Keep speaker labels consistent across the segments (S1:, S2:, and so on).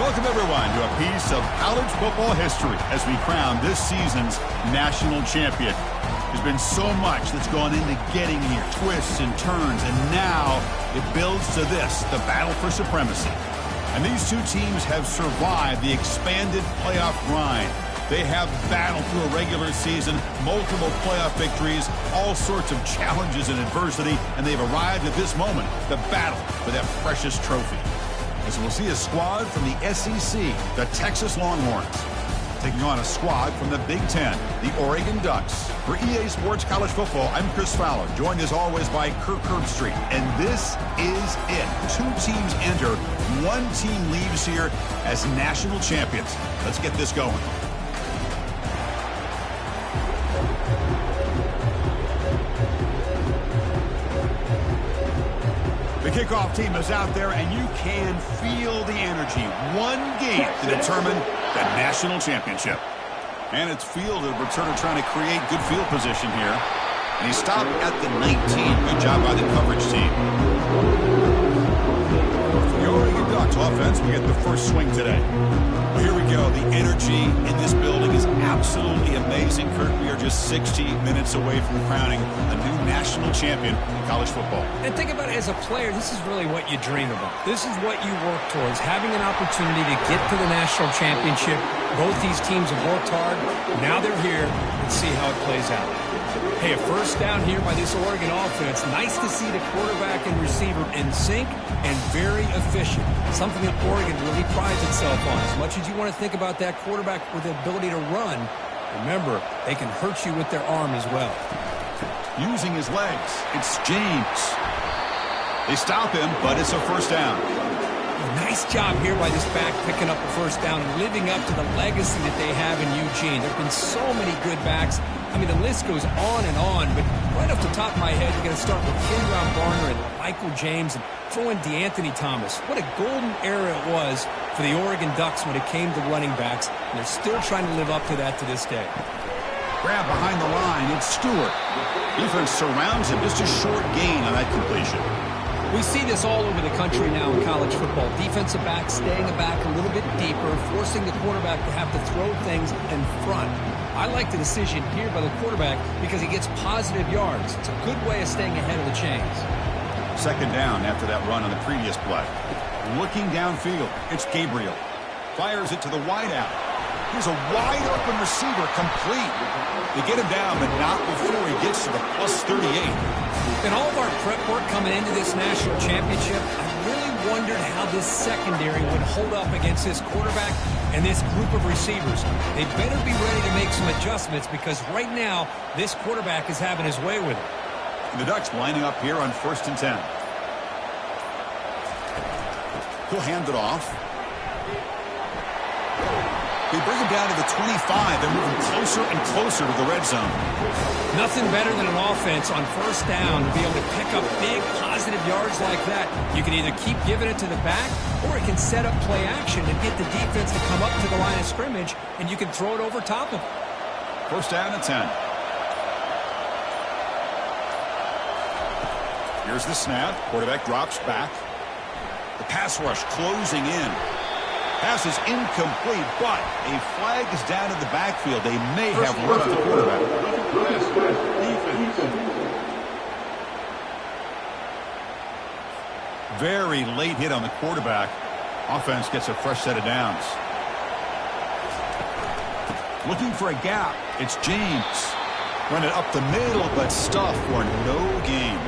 S1: Welcome, everyone, to a piece of college football history as we crown this season's national champion. There's been so much that's gone into getting here, twists and turns, and now it builds to this, the battle for supremacy. And these two teams have survived the expanded playoff grind. They have battled through a regular season, multiple playoff victories, all sorts of challenges and adversity, and they've arrived at this moment, the battle for that precious trophy. As we'll see a squad from the SEC, the Texas Longhorns, taking on a squad from the Big Ten, the Oregon Ducks. For EA Sports College Football, I'm Chris Fowler, joined as always by Kirk Herbstreit. And this is it. Two teams enter, one team leaves here as national champions. Let's get this going. The kickoff team is out there, and you can feel the energy. One game to determine the national championship. And it's fielded. Returner trying to create good field position here. And he stopped at the 19. Good job by the coverage team. For the Oregon Ducks offense, we get the first swing today. Well, here we go. The energy in this building is absolutely amazing. Kirk, we are just 60 minutes away from crowning a new national champion in college football.
S2: And think about it as a player, this is really what you dream about. This is what you work towards, having an opportunity to get to the national championship. Both these teams have worked hard. Now they're here. Let's see how it plays out. Hey, a first down here by this Oregon offense. Nice to see the quarterback and receiver in sync and very efficient. Something that Oregon really prides itself on. As much as you want to think about that quarterback with the ability to run, remember, they can hurt you with their arm as well.
S1: Using his legs, it's James. They stop him, but it's a first down.
S2: Nice job here by this back picking up the first down and living up to the legacy that they have in Eugene. There have been so many good backs. I mean, the list goes on and on, but right off the top of my head, you're going to start with Kenron Barner and Michael James and throw in DeAnthony Thomas. What a golden era it was for the Oregon Ducks when it came to running backs, and they're still trying to live up to that to this day.
S1: Grab behind the line, it's Stewart. Defense surrounds him, just a short gain on that completion.
S2: We see this all over the country now in college football. Defensive backs staying back a little bit deeper, forcing the quarterback to have to throw things in front. I like the decision here by the quarterback because he gets positive yards. It's a good way of staying ahead of the chains.
S1: Second down after that run on the previous play. Looking downfield, it's Gabriel. Fires it to the wideout. Here's a wide-open receiver, complete. They get him down, but not before he gets to the plus 38.
S2: In all of our prep work coming into this national championship, I really wondered how this secondary would hold up against this quarterback and this group of receivers. They better be ready to make some adjustments because right now, this quarterback is having his way with it.
S1: And the Ducks lining up here on 1st and 10. He'll hand it off. They bring him down to the 25. They're moving closer and closer to the red zone.
S2: Nothing better than an offense on first down to be able to pick up big positive yards like that. You can either keep giving it to the back or it can set up play action and get the defense to come up to the line of scrimmage and you can throw it over top of it.
S1: First down at 10. Here's the snap. Quarterback drops back. The pass rush closing in. Pass is incomplete, but a flag is down in the backfield. They may have roughed the quarterback. Very late hit on the quarterback. Offense gets a fresh set of downs. Looking for a gap. It's James. Run it up the middle, but stuff for no gain.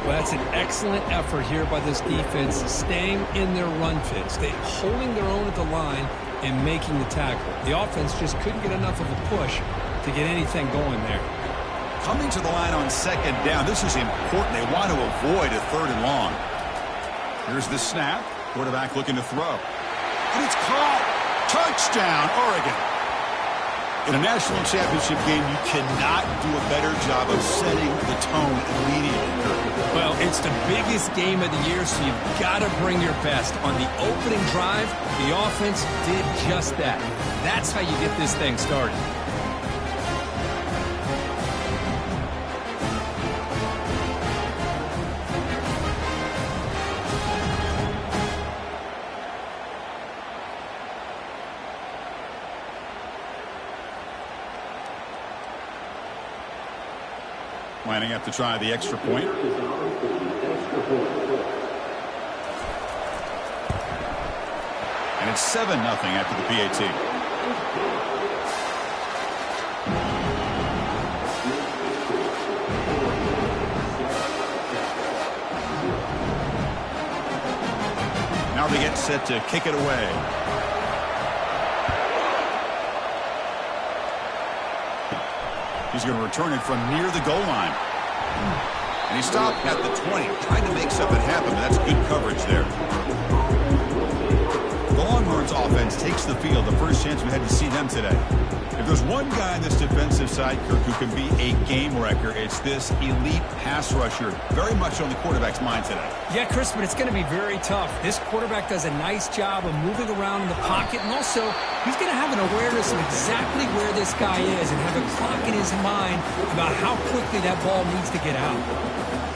S2: Well, that's an excellent effort here by this defense, staying in their run fits. They're holding their own at the line and making the tackle. The offense just couldn't get enough of a push to get anything going there.
S1: Coming to the line on second down, this is important. They want to avoid a 3rd and long. Here's the snap. Quarterback looking to throw. And it's caught. Touchdown, Oregon. In a national championship game, you cannot do a better job of setting the tone immediately.
S2: Well, it's the biggest game of the year, so you've got to bring your best. On the opening drive, the offense did just that. That's how you get this thing started.
S1: Lining up to try the extra point. And it's 7-0 after the PAT. Now they get set to kick it away. He's going to return it from near the goal line. And he stopped at the 20, trying to make something happen, but that's good coverage there. The Longhorns offense takes the field, the first chance we had to see them today. If there's one guy on this defensive side, Kirk, who can be a game wrecker, it's this elite pass rusher, very much on the quarterback's mind today.
S2: Yeah, Chris, but it's going to be very tough. This quarterback does a nice job of moving around in the pocket, and also he's going to have an awareness of exactly where this guy is and have a clock in his mind about how quickly that ball needs to get out.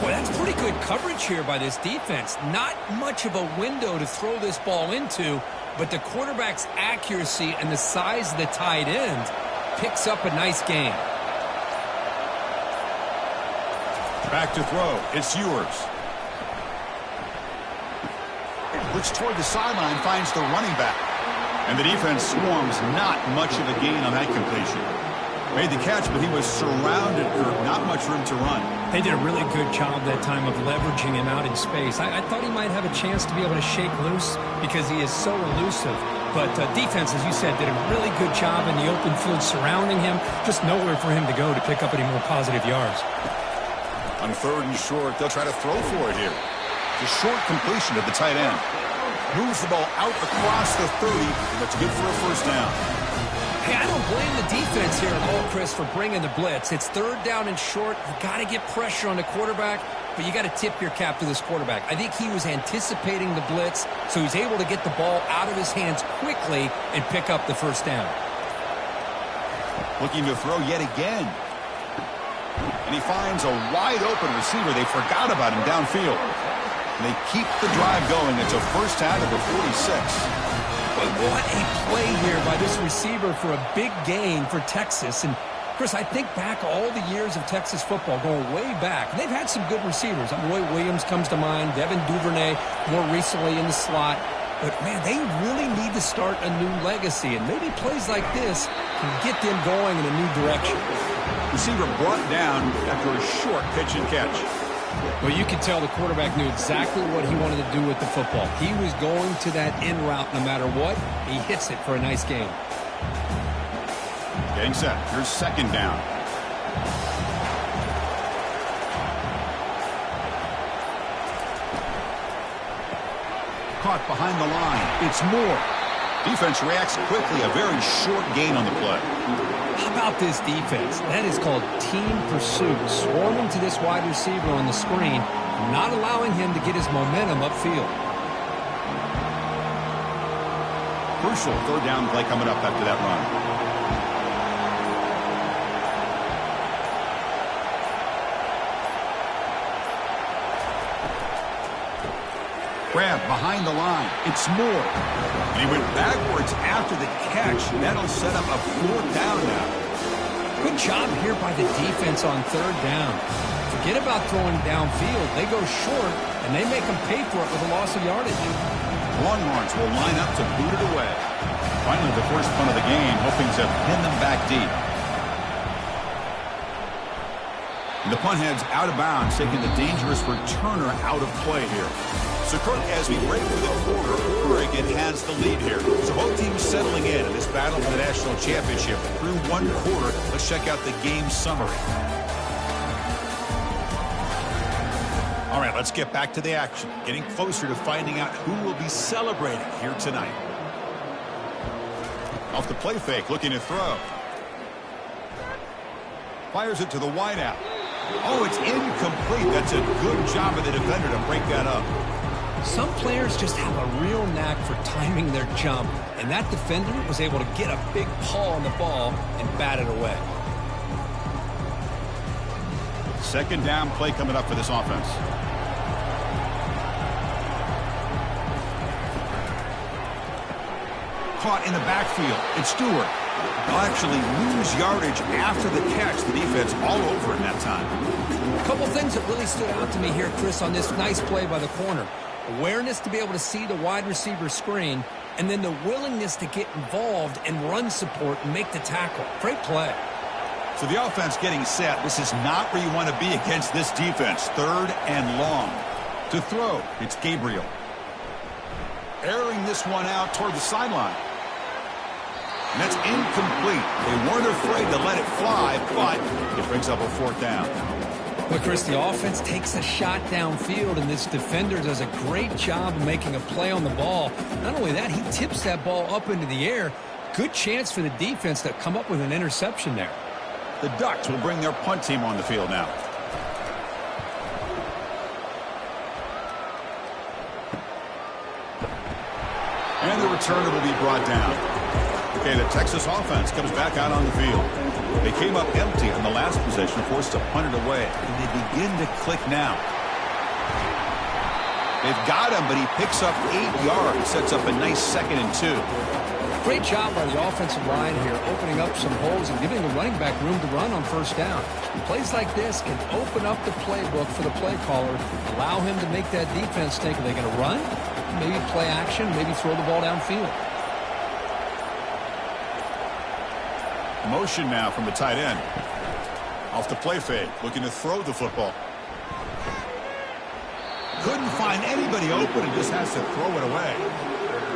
S2: Boy, that's pretty good coverage here by this defense. Not much of a window to throw this ball into, but the quarterback's accuracy and the size of the tight end picks up a nice game.
S1: Back to throw. It's Ewers. Looks toward the sideline, finds the running back. And the defense swarms, not much of a gain on that completion. Made the catch, but he was surrounded, not much room to run.
S2: They did a really good job that time of leveraging him out in space. I thought he might have a chance to be able to shake loose because he is so elusive. But defense, as you said, did a really good job in the open field surrounding him. Just nowhere for him to go to pick up any more positive yards.
S1: On 3rd and short, they'll try to throw for it here. The short completion to the tight end. Moves the ball out across the 30. That's good for a first down.
S2: Hey, I don't blame the defense here at all, Chris, for bringing the blitz. It's 3rd down and short. You got to get pressure on the quarterback, but you got to tip your cap to this quarterback. I think he was anticipating the blitz, so he's able to get the ball out of his hands quickly and pick up the first down.
S1: Looking to throw yet again. And he finds a wide-open receiver. They forgot about him downfield. And they keep the drive going. It's a first down at the 46.
S2: But what a play here by this receiver for a big gain for Texas. And, Chris, I think back all the years of Texas football, going way back. And they've had some good receivers. Roy Williams comes to mind, Devin Duvernay more recently in the slot. But, man, they really need to start a new legacy. And maybe plays like this can get them going in a new direction.
S1: Receiver brought down after a short pitch and catch.
S2: Well, you could tell the quarterback knew exactly what he wanted to do with the football. He was going to that in route no matter what. He hits it for a nice gain.
S1: Getting set. Here's 2nd down. Caught behind the line. It's Moore. Defense reacts quickly. A very short gain on the play.
S2: How about this defense? That is called team pursuit. Swarming to this wide receiver on the screen, not allowing him to get his momentum upfield.
S1: Crucial 3rd down play coming up after that run. Grab behind the line. It's Moore. And he went backwards after the catch. That'll set up a 4th down now.
S2: Good job here by the defense on 3rd down. Forget about throwing downfield. They go short, and they make them pay for it with a loss of yardage.
S1: Longhorns will line up to boot it away. Finally, the first punt of the game, hoping to pin them back deep. And the punt heads out of bounds, taking the dangerous returner out of play here. So, Kirk, as we break for the quarter, Oregon has the lead here. So both teams settling in this battle for the national championship through 1 quarter. Let's check out the game summary. All right, let's get back to the action. Getting closer to finding out who will be celebrating here tonight. Off the play fake, looking to throw. Fires it to the wideout. Oh, it's incomplete. That's a good job of the defender to break that up.
S2: Some players just have a real knack for timing their jump, and that defender was able to get a big paw on the ball and bat it away.
S1: 2nd down play coming up for this offense. Caught in the backfield. It's Stewart. They'll actually lose yardage after the catch. The defense all over in that time.
S2: A couple things that really stood out to me here, Chris, on this nice play by the corner. Awareness to be able to see the wide receiver screen, and then the willingness to get involved and run support and make the tackle. Great play.
S1: So the offense getting set. This is not where you want to be against this defense. 3rd and long. To throw, it's Gabriel. Airing this one out toward the sideline. And that's incomplete. They weren't afraid to let it fly, but it brings up a 4th down.
S2: Well, Chris, the offense takes a shot downfield, and this defender does a great job of making a play on the ball. Not only that, he tips that ball up into the air. Good chance for the defense to come up with an interception there.
S1: The Ducks will bring their punt team on the field now. And the returner will be brought down. Okay, the Texas offense comes back out on the field. They came up empty on the last possession, forced to punt it away. And they begin to click now. They've got him, but he picks up 8 yards, sets up a nice 2nd and 2.
S2: Great job by the offensive line here, opening up some holes and giving the running back room to run on 1st down. Plays like this can open up the playbook for the play caller, allow him to make that defense think, are they going to run? Maybe play action, maybe throw the ball downfield.
S1: Motion now from the tight end. Off the play fake, looking to throw the football. Couldn't find anybody open and just has to throw it away.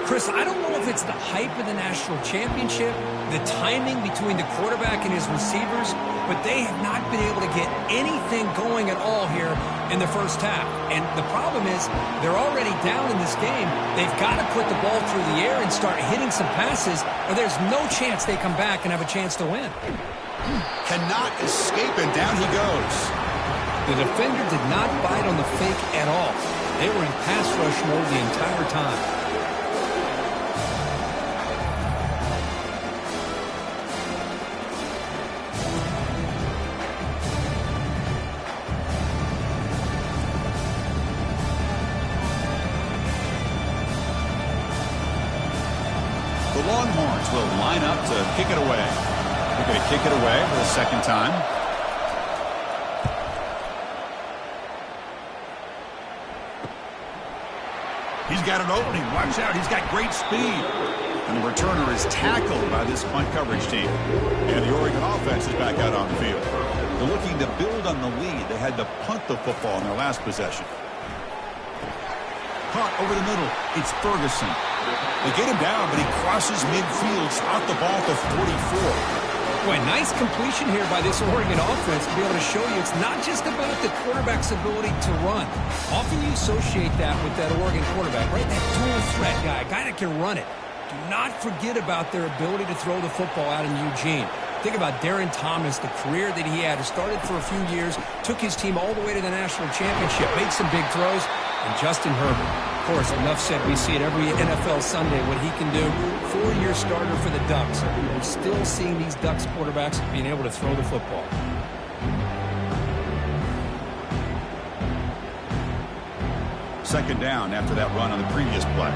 S2: Chris, I don't know if it's the hype of the national championship, the timing between the quarterback and his receivers, but they have not been able to get anything going at all here in the first half. And the problem is they're already down in this game. They've got to put the ball through the air and start hitting some passes, or there's no chance they come back and have a chance to win.
S1: Cannot escape, and down he goes.
S2: The defender did not bite on the fake at all. They were in pass rush mode the entire time.
S1: The Longhorns will line up to kick it away. They're going to kick it away for the 2nd time. He's got an opening. Watch out. He's got great speed. And the returner is tackled by this punt coverage team. And the Oregon offense is back out on the field. They're looking to build on the lead. They had to punt the football in their last possession. Caught over the middle. It's Ferguson. They get him down, but he crosses midfield, out the ball to 44.
S2: Boy, nice completion here by this Oregon offense to be able to show you it's not just about the quarterback's ability to run. Often you associate that with that Oregon quarterback, right? That dual threat guy, a guy that can run it. Do not forget about their ability to throw the football out in Eugene. Think about Darren Thomas, the career that he had. He started for a few years, took his team all the way to the national championship, made some big throws, and Justin Herbert. Of course, enough said, we see it every NFL Sunday what he can do. 4-year starter for the Ducks. We're still seeing these Ducks quarterbacks being able to throw the football.
S1: Second down after that run on the previous play.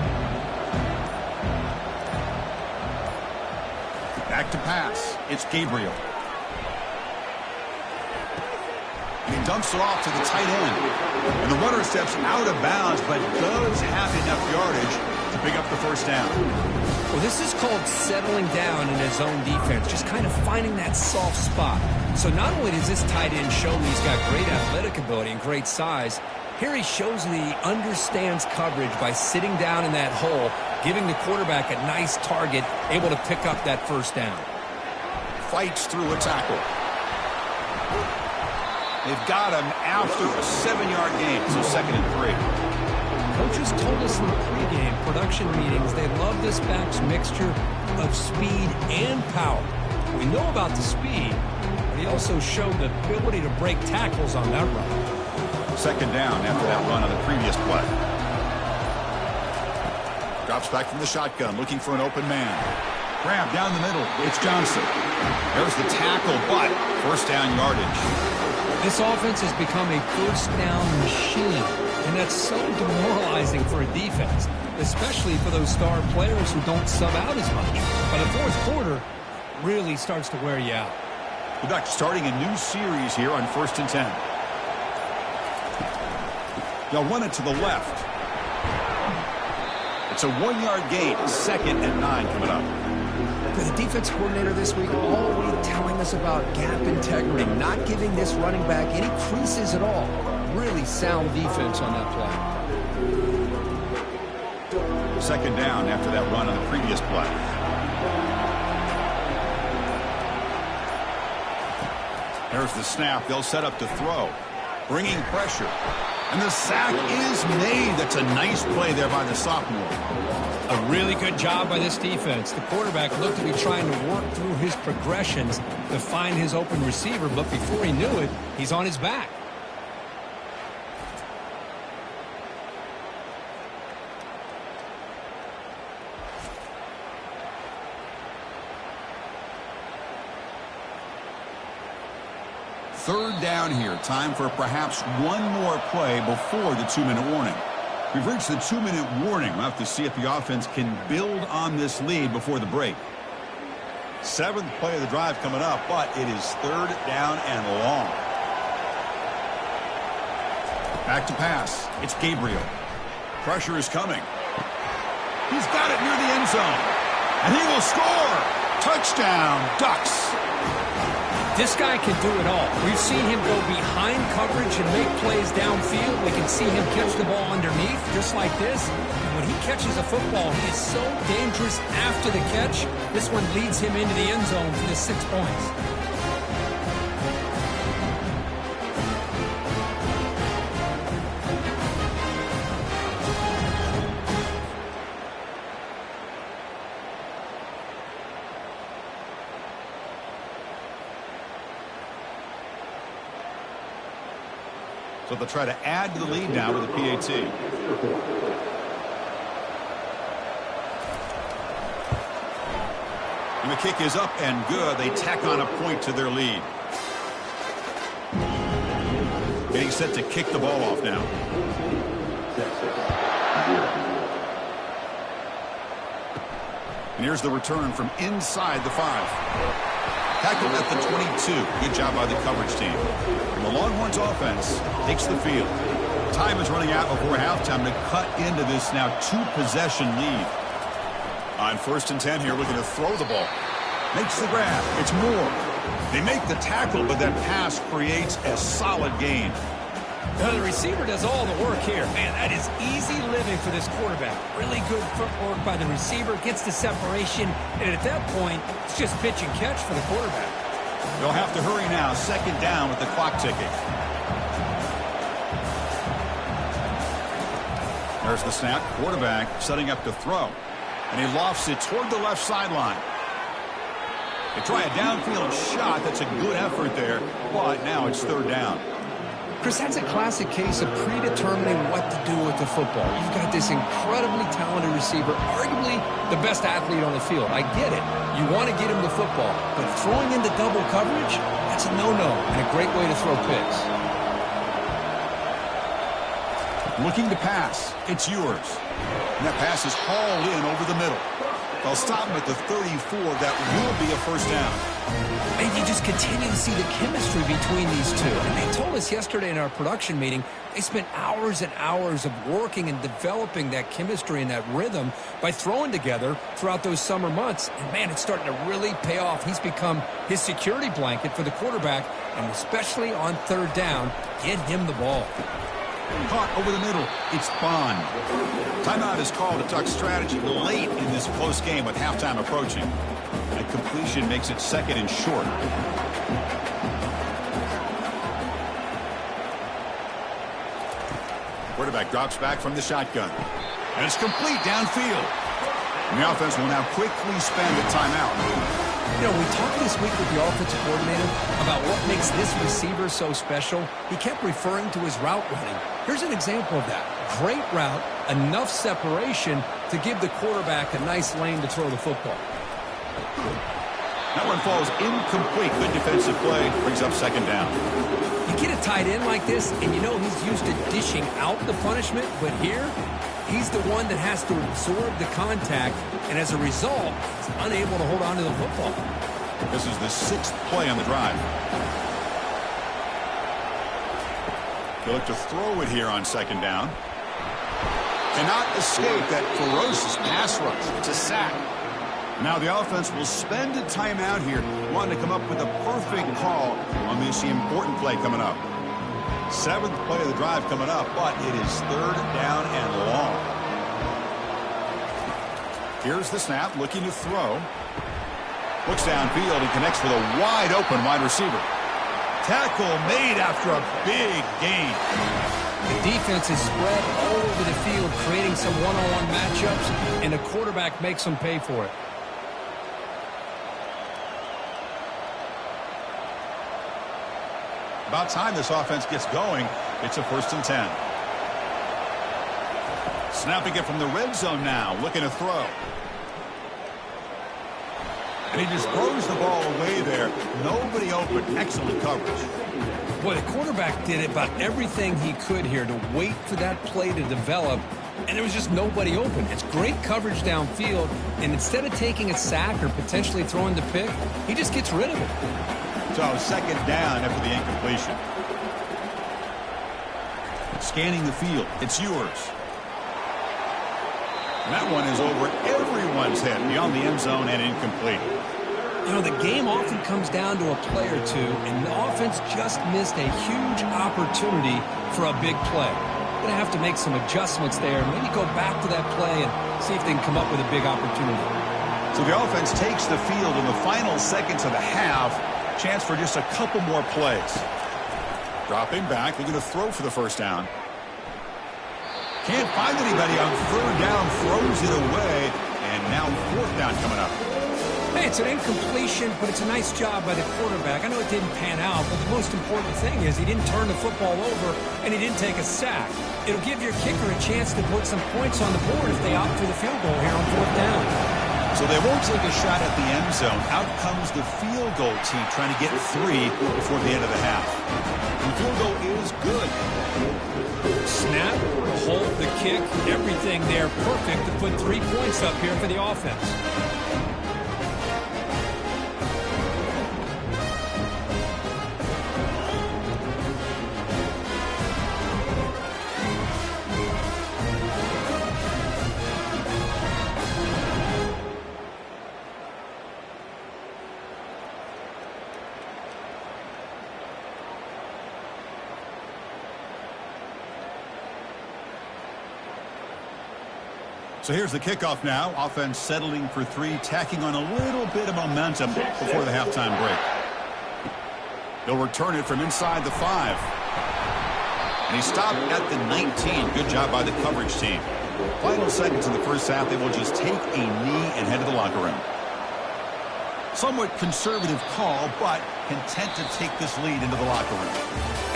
S1: Back to pass. It's Gabriel. And he dumps it off to the tight end. And the runner steps out of bounds, but does have enough yardage to pick up the 1st down.
S2: Well, this is called settling down in his own defense, just kind of finding that soft spot. So not only does this tight end show me he's got great athletic ability and great size, here he shows me he understands coverage by sitting down in that hole, giving the quarterback a nice target, able to pick up that 1st down.
S1: Fights through a tackle. They've got him after a 7-yard gain, so 2nd and 3.
S2: Coaches told us in the pregame production meetings they love this back's mixture of speed and power. We know about the speed, but he also showed the ability to break tackles on that run.
S1: 2nd down after that run on the previous play. Drops back from the shotgun, looking for an open man. Grab down the middle. It's Johnson. There's the tackle, but 1st down yardage.
S2: This offense has become a 1st down machine, and that's so demoralizing for a defense, especially for those star players who don't sub out as much. By the 4th quarter, really starts to wear you out.
S1: The Ducks starting a new series here on 1st and 10. They'll run it to the left. It's a 1-yard gain. 2nd and 9 coming up.
S2: The defense coordinator this week all week telling us about gap integrity, not giving this running back any creases at all. Really sound defense on that play.
S1: 2nd down after that run on the previous play. There's the snap. They'll set up to throw. Bringing pressure. And the sack is made. That's a nice play there by the sophomore.
S2: A really good job by this defense. The quarterback looked to be trying to work through his progressions to find his open receiver, but before he knew it, he's on his back.
S1: Third down here. Time for perhaps one more play before the 2-minute warning. We've reached the 2-minute warning. We'll have to see if the offense can build on this lead before the break. 7th play of the drive coming up, but it is 3rd down and long. Back to pass. It's Gabriel. Pressure is coming. He's got it near the end zone. And he will score. Touchdown, Ducks.
S2: This guy can do it all. We've seen him go behind coverage and make plays downfield. We can see him catch the ball underneath, just like this. And when he catches a football, he is so dangerous after the catch. This one leads him into the end zone for the 6 points.
S1: So they'll try to add to the lead now with a PAT. And the kick is up and good. They tack on a point to their lead. Getting set to kick the ball off now. And here's the return from inside the 5. Tackled at the 22. Good job by the coverage team. And the Longhorns offense takes the field. Time is running out before halftime to cut into this now 2-possession lead. On 1st and 10 here, looking to throw the ball. Makes the grab. It's Moore. They make the tackle, but that pass creates a solid gain.
S2: Now the receiver does all the work here. Man, that is easy living for this quarterback. Really good footwork by the receiver. Gets the separation. And at that point, it's just pitch and catch for the quarterback.
S1: They'll have to hurry now. 2nd down with the clock ticking. There's the snap. Quarterback setting up to throw. And he lofts it toward the left sideline. They try a downfield shot. That's a good effort there. But now it's 3rd down.
S2: Chris, that's a classic case of predetermining what to do with the football. You've got this incredibly talented receiver, arguably the best athlete on the field. I get it. You want to get him the football, but throwing into double coverage, that's a no-no and a great way to throw picks.
S1: Looking to pass. It's yours. And that pass is hauled in over the middle. They'll stop him at the 34. That will be a 1st down.
S2: And you just continue to see the chemistry between these two. And they told us yesterday in our production meeting, they spent hours and hours of working and developing that chemistry and that rhythm by throwing together throughout those summer months. And, man, it's starting to really pay off. He's become his security blanket for the quarterback, and especially on 3rd down, get him the ball.
S1: Caught over the middle. It's Bond. Timeout is called. A Duck strategy late in this close game with halftime approaching. A completion makes it 2nd and short. Quarterback drops back from the shotgun. And it's complete downfield. And the offense will now quickly spend a timeout.
S2: You know, we talked this week with the offensive coordinator about what makes this receiver so special. He kept referring to his route running. Here's an example of that. Great route, enough separation to give the quarterback a nice lane to throw the football.
S1: That one falls incomplete. Good defensive play. Brings up 2nd down.
S2: You get a tight end like this, and you know he's used to dishing out the punishment, but here, he's the one that has to absorb the contact, and as a result, he's unable to hold on to the football.
S1: This is the 6th play on the drive. He'll look to throw it here on 2nd down. Cannot escape that ferocious pass rush. It's a sack. Now the offense will spend a timeout here, wanting to come up with a perfect call on this important play coming up. 7th play of the drive coming up, but it is 3rd down and long. Here's the snap, looking to throw. Looks downfield and connects with a wide open wide receiver. Tackle made after a big gain.
S2: The defense is spread all over the field, creating some one-on-one matchups, and the quarterback makes them pay for it.
S1: About time this offense gets going. It's a 1st and 10. Snapping it from the red zone now, looking to throw. And he just throws the ball away there. Nobody open. Excellent coverage.
S2: Boy, the quarterback did about everything he could here to wait for that play to develop, and there was just nobody open. It's great coverage downfield, and instead of taking a sack or potentially throwing the pick, he just gets rid of it.
S1: So 2nd down after the incompletion. Scanning the field. It's yours. And that one is over everyone's head beyond the end zone and incomplete.
S2: You know, the game often comes down to a play or two, and the offense just missed a huge opportunity for a big play. Going to have to make some adjustments there, maybe go back to that play and see if they can come up with a big opportunity.
S1: So the offense takes the field in the final seconds of the half. Chance for just a couple more plays. Dropping back, they're going to throw for the 1st down. Can't find anybody on 3rd down, throws it away, and now 4th down coming up.
S2: Hey, it's an incompletion, but it's a nice job by the quarterback. I know it didn't pan out, but the most important thing is he didn't turn the football over, and he didn't take a sack. It'll give your kicker a chance to put some points on the board if they opt for the field goal here on 4th down.
S1: So they won't take a shot at the end zone. Out comes the field goal team trying to get 3 before the end of the half. And the field goal is good.
S2: Snap, the hold, the kick, everything there perfect to put 3 points up here for the offense.
S1: So here's the kickoff now. Offense settling for 3, tacking on a little bit of momentum before the halftime break. They'll return it from inside the 5. And he stopped at the 19. Good job by the coverage team. Final seconds in the 1st half, they will just take a knee and head to the locker room. Somewhat conservative call, but content to take this lead into the locker room.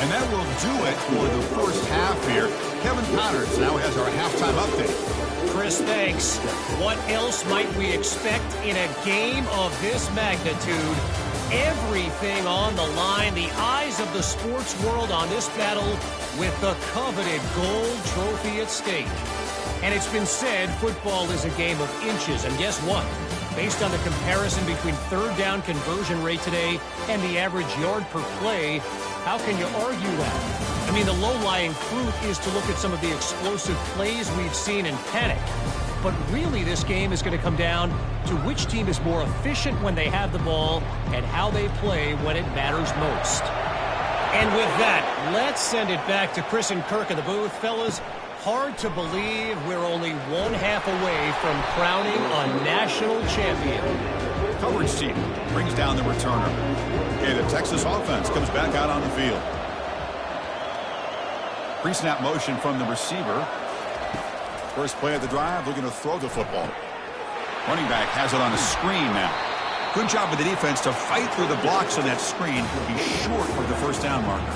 S1: And that will do it for the 1st half here. Kevin Connors now has our halftime update.
S3: Chris, thanks. What else might we expect in a game of this magnitude? Everything on the line, the eyes of the sports world on this battle with the coveted gold trophy at stake. And it's been said football is a game of inches. And guess what? Based on the comparison between 3rd down conversion rate today and the average yard per play, how can you argue that? I mean, the low-lying fruit is to look at some of the explosive plays we've seen and panic. But really, this game is going to come down to which team is more efficient when they have the ball and how they play when it matters most. And with that, let's send it back to Chris and Kirk in the booth. Fellas, hard to believe we're only 1 half away from crowning a national champion.
S1: Coverage team brings down the returner. Okay, the Texas offense comes back out on the field. Pre-snap motion from the receiver. First play of the drive, looking to throw the football. Running back has it on a screen now. Good job with the defense to fight through the blocks on that screen. He's short of the 1st down marker.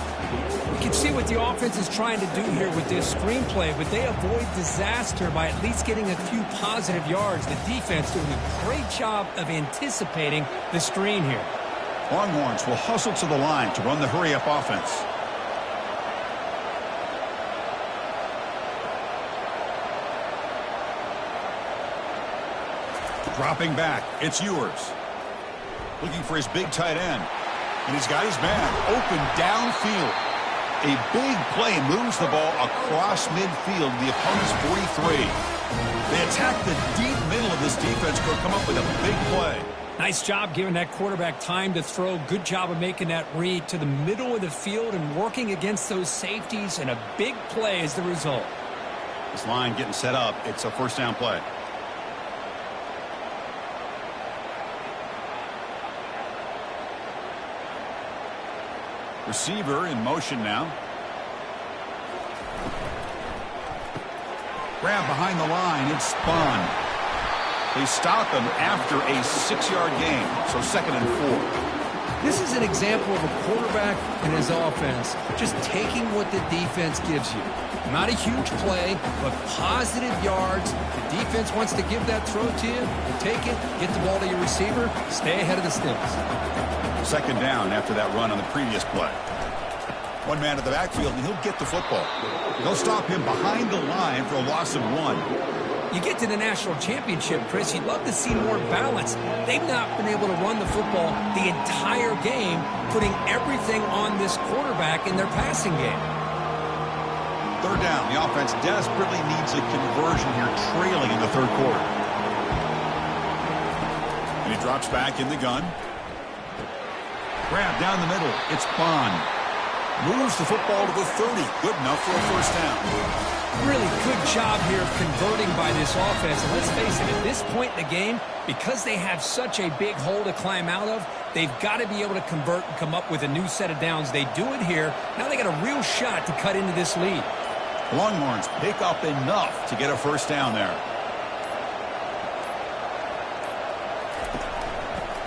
S2: You can see what the offense is trying to do here with this screenplay, but they avoid disaster by at least getting a few positive yards. The defense doing a great job of anticipating the screen here.
S1: Longhorns will hustle to the line to run the hurry-up offense. Dropping back, it's yours. Looking for his big tight end. And he's got his man open downfield. A big play moves the ball across midfield to the opponent's 43. They attack the deep middle of this defense. Could come up with a big play.
S2: Nice job giving that quarterback time to throw. Good job of making that read to the middle of the field and working against those safeties, and a big play is the result.
S1: This line getting set up. It's a first down play. Receiver in motion now. Grab behind the line. It's spun. They stop him after a 6-yard gain, so 2nd and 4.
S2: This is an example of a quarterback and his offense just taking what the defense gives you. Not a huge play, but positive yards. The defense wants to give that throw to you. You take it, get the ball to your receiver, stay ahead of the sticks.
S1: 2nd down after that run on the previous play. One man at the backfield, and he'll get the football. They'll stop him behind the line for a loss of 1.
S2: You get to the national championship, Chris, you'd love to see more balance. They've not been able to run the football the entire game, putting everything on this quarterback in their passing game.
S1: 3rd down. The offense desperately needs a conversion here, trailing in the 3rd quarter. And he drops back in the gun. Grab down the middle. It's Bond. Moves the football to the 30. Good enough for a first down.
S2: Really good job here of converting by this offense. And let's face it, at this point in the game, because they have such a big hole to climb out of, they've got to be able to convert and come up with a new set of downs. They do it here. Now they got a real shot to cut into this lead.
S1: Longhorns pick up enough to get a first down there.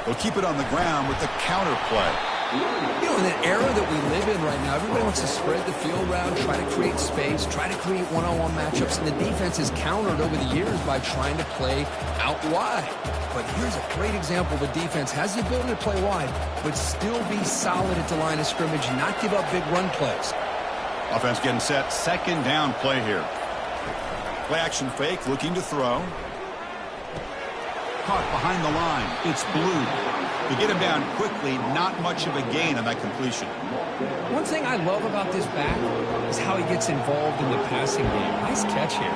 S1: They'll keep it on the ground with the counter play.
S2: You know, in an era that we live in right now, everybody wants to spread the field around, try to create space, try to create one-on-one matchups, and the defense has countered over the years by trying to play out wide. But here's a great example. The defense has the ability to play wide, but still be solid at the line of scrimmage, not give up big run plays.
S1: Offense getting set. 2nd down play here. Play action fake, looking to throw. Caught behind the line. It's Blue. To get him down quickly, not much of a gain on that completion.
S2: One thing I love about this back is how he gets involved in the passing game. Nice catch here.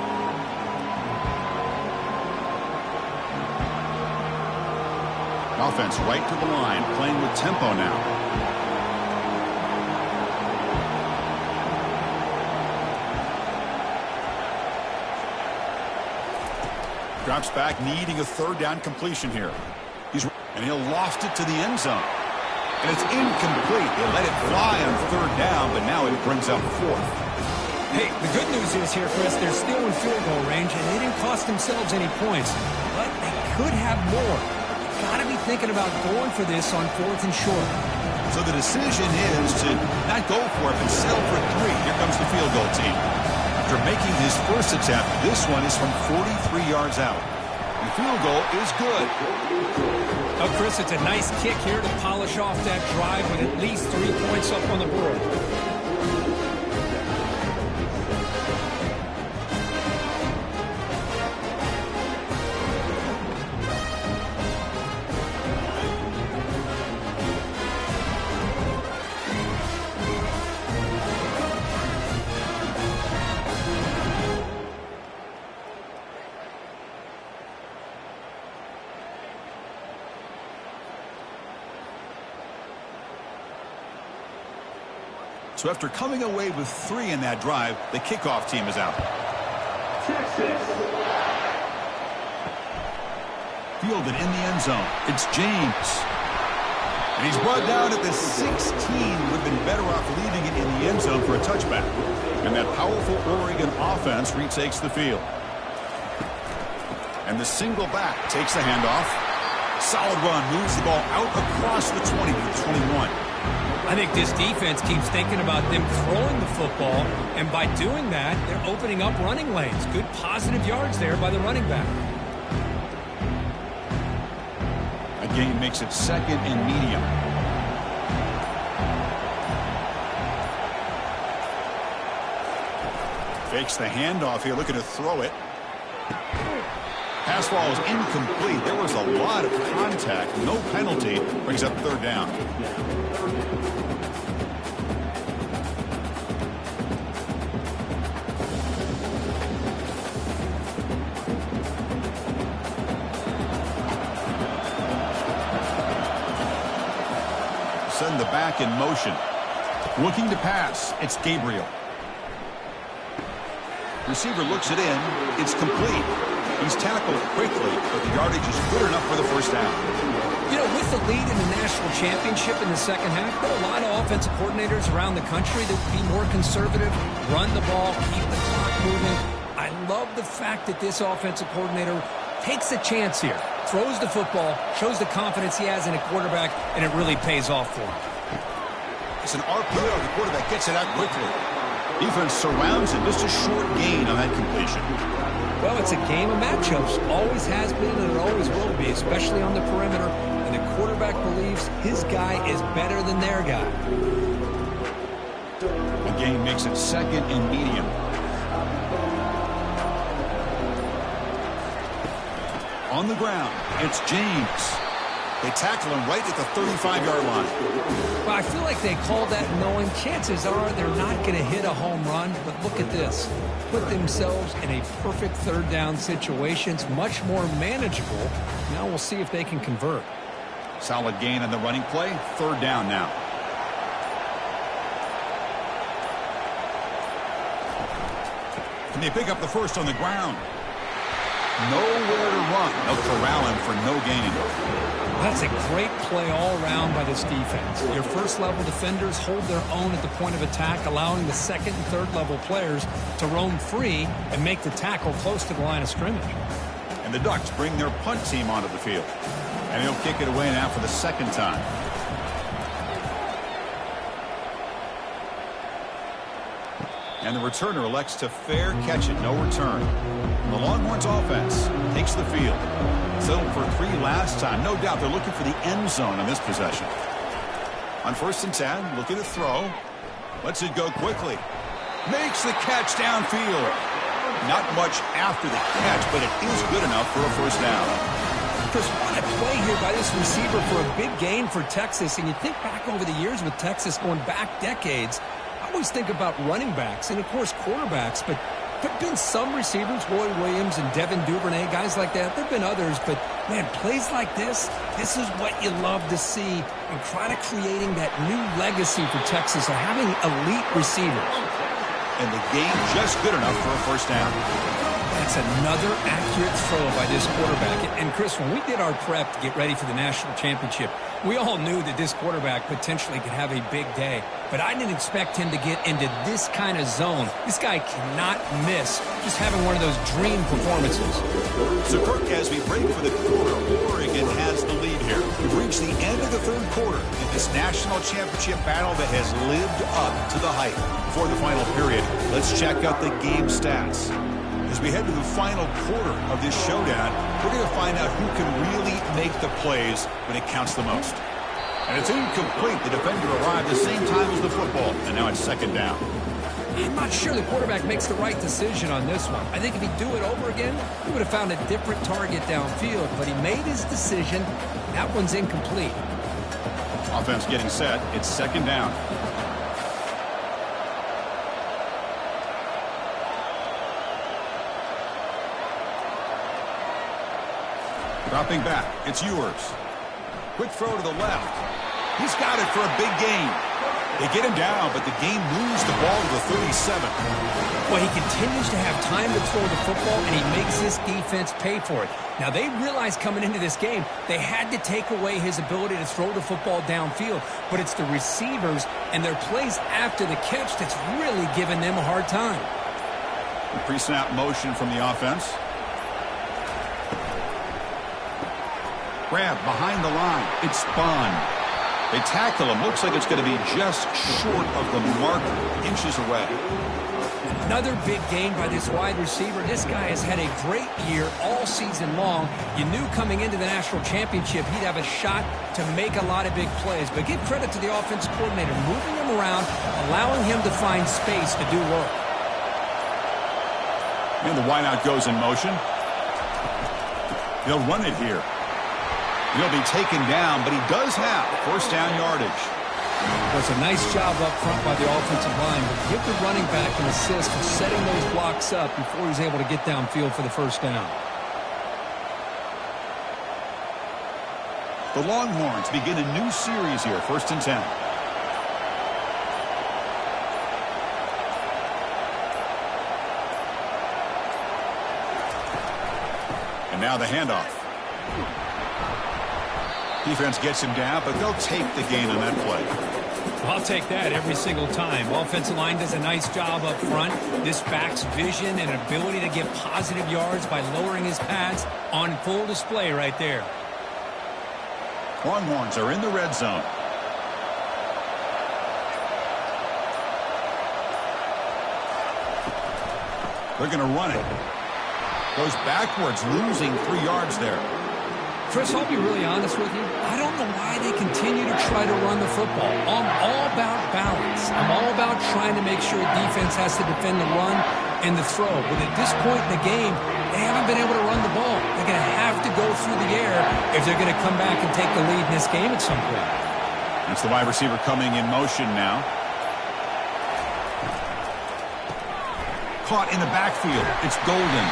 S1: Offense right to the line, playing with tempo now. Drops back, needing a 3rd down completion here. And he'll loft it to the end zone. And it's incomplete. They let it fly on 3rd down, but now it brings up 4th.
S2: Hey, the good news is here, Chris, they're still in field goal range, and they didn't cost themselves any points. But they could have more. Got to be thinking about going for this on 4th and short.
S1: So the decision is to not go for it, but settle for 3. Here comes the field goal team. After making his first attempt, this one is from 43 yards out. The field goal is good.
S2: Oh, Chris, it's a nice kick here to polish off that drive with at least 3 points up on the board.
S1: So after coming away with 3 in that drive, the kickoff team is out. Fielded in the end zone. It's James. And he's brought down at the 16. Would have been better off leaving it in the end zone for a touchback. And that powerful Oregon offense retakes the field. And the single back takes the handoff. Solid run. Moves the ball out across the 20 to the 21.
S2: I think this defense keeps thinking about them throwing the football, and by doing that, they're opening up running lanes. Good positive yards there by the running back.
S1: A gain makes it 2nd and medium. Fakes the handoff here, looking to throw it. Pass ball is incomplete. There was a lot of contact. No penalty. Brings up third down. Send the back in motion. Looking to pass. It's Gabriel. Receiver looks it in. It's complete. He's tackled quickly, but the yardage is good enough for the first down.
S2: You know, with the lead in the national championship in the second half, there are a lot of offensive coordinators around the country that would be more conservative, run the ball, keep the clock moving. I love the fact that this offensive coordinator takes a chance here, throws the football, shows the confidence he has in a quarterback, and it really pays off for him.
S1: It's an RPO. The quarterback gets it out quickly. Defense surrounds it. Just a short gain on that completion.
S2: Well, it's a game of matchups. Always has been and it always will be, especially on the perimeter. And the quarterback believes his guy is better than their guy.
S1: The game makes it second and medium. On the ground, it's James. They tackle him right at the 35-yard line.
S2: Well, I feel like they called that knowing chances are they're not going to hit a home run. But look at this. Put themselves in a perfect third down situation. It's much more manageable. Now we'll see if they can convert.
S1: Solid gain on the running play. Third down now. And they pick up the first on the ground. Nowhere to run. They'll corral him for no gain.
S2: That's a great play all around by this defense. Your first-level defenders hold their own at the point of attack, allowing the second and third-level players to roam free and make the tackle close to the line of scrimmage.
S1: And the Ducks bring their punt team onto the field. And he'll kick it away now for the second time. And the returner elects to fair catch it. No return. The Longhorns offense takes the field. Settled for 3 last time. No doubt they're looking for the end zone on this possession. On 1st and 10, looking to throw. Lets it go quickly. Makes the catch downfield. Not much after the catch, but it is good enough for a first down.
S2: Chris, what a play here by this receiver for a big gain for Texas. And you think back over the years with Texas going back decades, I always think about running backs and, of course, quarterbacks, but there have been some receivers, Roy Williams and Devin Duvernay, guys like that. There have been others, but, man, plays like this is what you love to see and try to creating that new legacy for Texas of having elite receivers.
S1: And the game just good enough for a first down.
S2: That's another accurate throw by this quarterback. And, Chris, when we did our prep to get ready for the national championship, we all knew that this quarterback potentially could have a big day. But I didn't expect him to get into this kind of zone. This guy cannot miss just having one of those dream performances.
S1: So, Kirk, as we break for the quarter, Oregon has the lead here. We've reached the end of the third quarter in this national championship battle that has lived up to the hype. Before the final period, let's check out the game stats. As we head to the final quarter of this showdown, we're going to find out who can really make the plays when it counts the most. And it's incomplete. The defender arrived the same time as the football, and now it's second down.
S2: I'm not sure the quarterback makes the right decision on this one. I think if he'd do it over again, he would have found a different target downfield, but he made his decision. That one's incomplete.
S1: Offense getting set. It's second down. Dropping back, it's Ewers. Quick throw to the left. He's got it for a big gain. They get him down, but the game moves the ball to the 37.
S2: Well, he continues to have time to throw the football, and he makes this defense pay for it. Now, they realized coming into this game, they had to take away his ability to throw the football downfield, but it's the receivers and their plays after the catch that's really giving them a hard time.
S1: Pre-snap motion from the offense. Grab behind the line. It's spun. They tackle him. Looks like it's going to be just short of the mark, inches away.
S2: Another big gain by this wide receiver. This guy has had a great year all season long. You knew coming into the national championship he'd have a shot to make a lot of big plays. But give credit to the offensive coordinator, moving him around, allowing him to find space to do work.
S1: And the wideout goes in motion. They'll run it here. He'll be taken down, but he does have first down yardage.
S2: Well, it's a nice job up front by the offensive line, but give the running back an assist for setting those blocks up before he's able to get downfield for the first down.
S1: The Longhorns begin a new series here, 1st and 10. And now the handoff. Defense gets him down, but they'll take the gain on that play.
S2: I'll take that every single time. Offensive line does a nice job up front. This back's vision and ability to get positive yards by lowering his pads on full display right there.
S1: Longhorns are in the red zone. They're going to run it. Goes backwards, losing 3 yards there.
S2: Chris, I'll be really honest with you. I don't know why they continue to try to run the football. I'm all about balance. I'm all about trying to make sure defense has to defend the run and the throw. But at this point in the game, they haven't been able to run the ball. They're going to have to go through the air if they're going to come back and take the lead in this game at some point.
S1: That's the wide receiver coming in motion now. Caught in the backfield. It's Golden.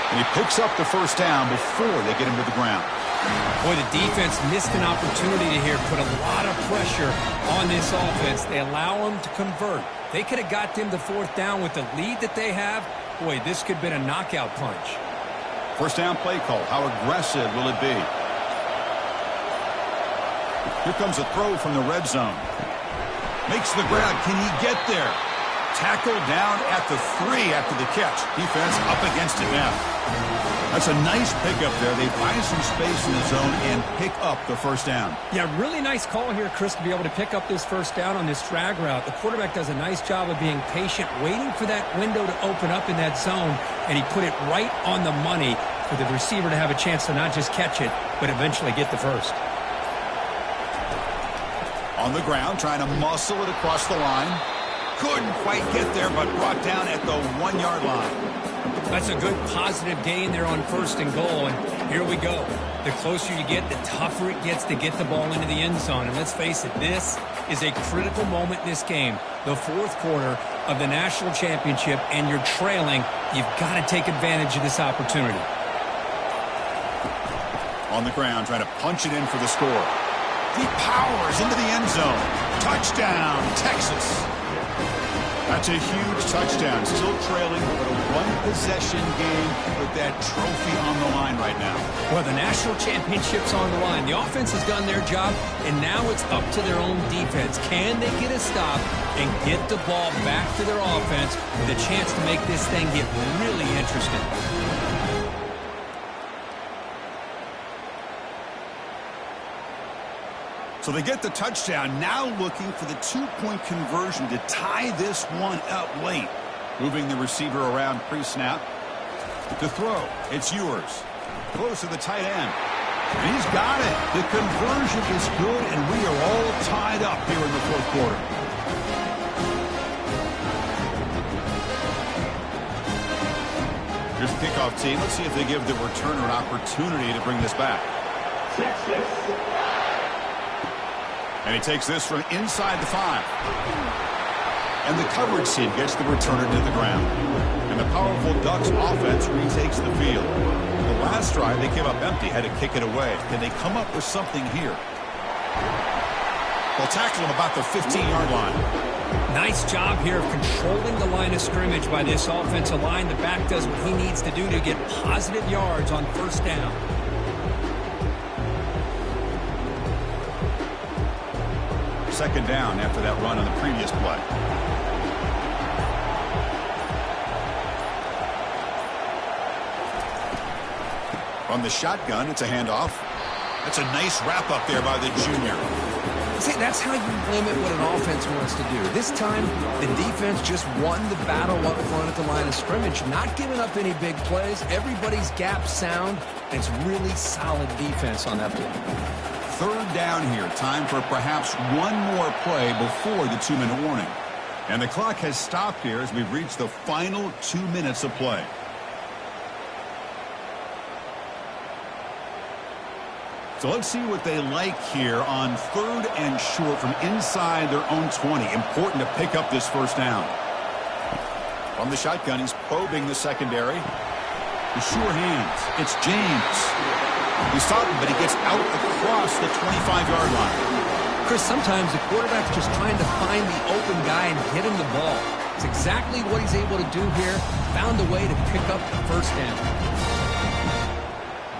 S1: And he picks up the first down before they get him to the ground.
S2: Boy, the defense missed an opportunity to here put a lot of pressure on this offense. They allow them to convert. They could have got them to 4th down with the lead that they have. Boy, this could have been a knockout punch.
S1: First down play call. How aggressive will it be? Here comes a throw from the red zone. Makes the grab. Can he get there? Tackled down at the 3 after the catch. Defense up against it now. That's a nice pickup there. They find some space in the zone and pick up the first down.
S2: Yeah, really nice call here, Chris, to be able to pick up this first down on this drag route. The quarterback does a nice job of being patient, waiting for that window to open up in that zone, and he put it right on the money for the receiver to have a chance to not just catch it, but eventually get the first.
S1: On the ground, trying to muscle it across the line. Couldn't quite get there, but brought down at the 1-yard line.
S2: That's a good positive gain there on 1st and goal, and here we go. The closer you get, the tougher it gets to get the ball into the end zone. And let's face it, this is a critical moment in this game. The 4th quarter of the national championship, and you're trailing. You've got to take advantage of this opportunity.
S1: On the ground, trying to punch it in for the score. He powers into the end zone. Touchdown, Texas. That's a huge touchdown. Still trailing, but a one-possession game with that trophy on the line right now.
S2: Well, the national championship's on the line. The offense has done their job, and now it's up to their own defense. Can they get a stop and get the ball back to their offense with a chance to make this thing get really interesting?
S1: So they get the touchdown, now looking for the 2-point conversion to tie this one up late. Moving the receiver around pre-snap. To throw, it's yours. Close to the tight end. And he's got it. The conversion is good, and we are all tied up here in the 4th quarter. Here's the kickoff team. Let's see if they give the returner an opportunity to bring this back. And he takes this from inside the 5. And the coverage team gets the returner to the ground. And the powerful Ducks offense retakes the field. The last drive, they came up empty, had to kick it away. Can they come up with something here? They'll tackle him about the 15-yard line.
S2: Nice job here of controlling the line of scrimmage by this offensive line. The back does what he needs to do to get positive yards on 1st down.
S1: Second down after that run on the previous play. From the shotgun, it's a handoff. That's a nice wrap up there by the junior.
S2: See, that's how you limit what an offense wants to do. This time, the defense just won the battle up front at the line of scrimmage, not giving up any big plays. Everybody's gap sound, and it's really solid defense on that play.
S1: 3rd down here. Time for perhaps one more play before the 2-minute warning. And the clock has stopped here as we've reached the final 2 minutes of play. So let's see what they like here on 3rd and short from inside their own 20. Important to pick up this first down. From the shotgun, he's probing the secondary. The sure hands. It's James. He's stopping, but he gets out across the 25-yard line.
S2: Chris, sometimes the quarterback's just trying to find the open guy and get him the ball. It's exactly what he's able to do here. Found a way to pick up the first down.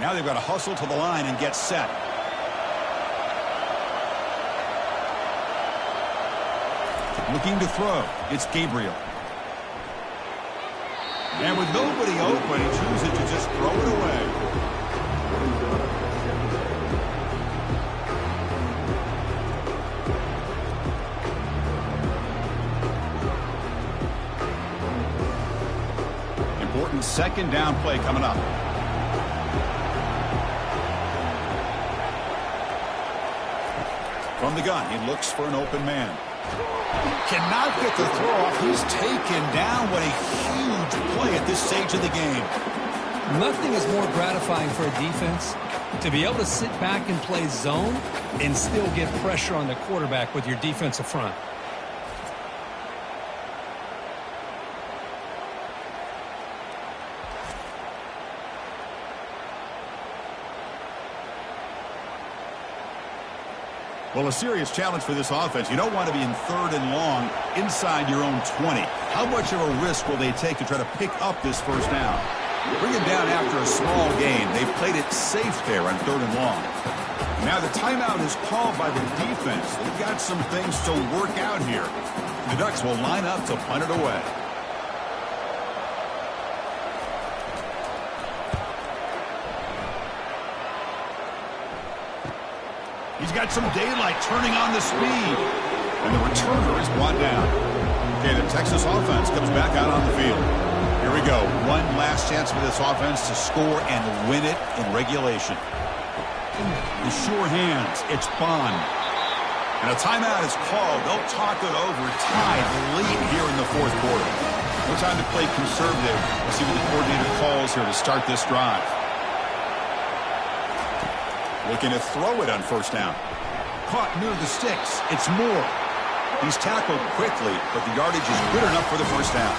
S1: Now they've got to hustle to the line and get set. Looking to throw. It's Gabriel. And with nobody open, he chooses to just throw it away. Important second down play coming up. From the gun, he looks for an open man. Cannot get the throw off. He's taken down. What a huge play at this stage of the game.
S2: Nothing is more gratifying for a defense to be able to sit back and play zone and still get pressure on the quarterback with your defensive front.
S1: Well, a serious challenge for this offense. You don't want to be in 3rd and long inside your own 20. How much of a risk will they take to try to pick up this first down? Bring it down after a small gain. They've played it safe there on 3rd and long. Now the timeout is called by the defense. They've got some things to work out here. The Ducks will line up to punt it away. He's got some daylight, turning on the speed. And the returner is brought down. Okay, the Texas offense comes back out on the field. Here we go. One last chance for this offense to score and win it in regulation. The sure hands. It's Bond. And a timeout is called. They'll talk it over. Tied late here in the 4th quarter. No time to play conservative. We'll see what the coordinator calls here to start this drive. Looking to throw it on first down. Caught near the sticks. It's Moore. He's tackled quickly, but the yardage is good enough for the first down.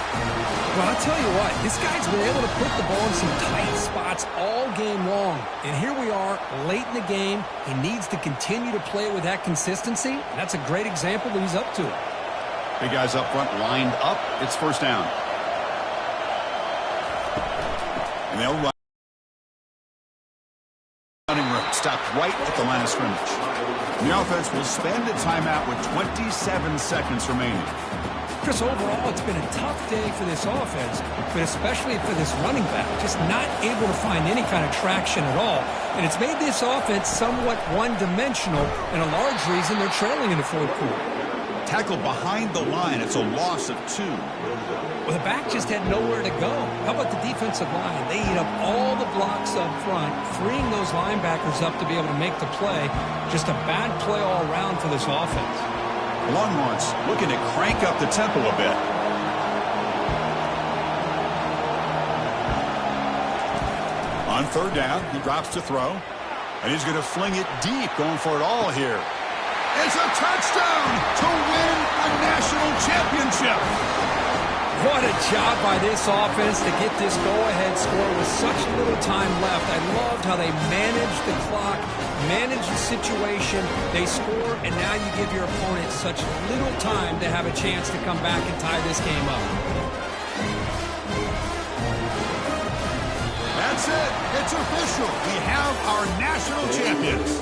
S2: Well, I'll tell you what, this guy's been able to put the ball in some tight spots all game long. And here we are, late in the game. He needs to continue to play with that consistency. And that's a great example that he's up to it.
S1: Big guys up front lined up. It's first down. And they'll run. Stopped right at the line of scrimmage. And the offense will spend a timeout with 27 seconds remaining.
S2: Chris, overall, it's been a tough day for this offense, but especially for this running back, just not able to find any kind of traction at all. And it's made this offense somewhat one-dimensional, and a large reason they're trailing in the 4th quarter.
S1: Tackled behind the line. It's a loss of 2.
S2: Well, the back just had nowhere to go. How about the defensive line? They eat up all the blocks up front, freeing those linebackers up to be able to make the play. Just a bad play all around for this offense.
S1: The Longhorns looking to crank up the tempo a bit. On 3rd down, he drops to throw. And he's going to fling it deep, going for it all here. It's a touchdown to win a national championship.
S2: What a job by this offense to get this go-ahead score with such little time left. I loved how they managed the clock, managed the situation. They score, and now you give your opponent such little time to have a chance to come back and tie this game up.
S1: That's it. It's official. We have our national champions.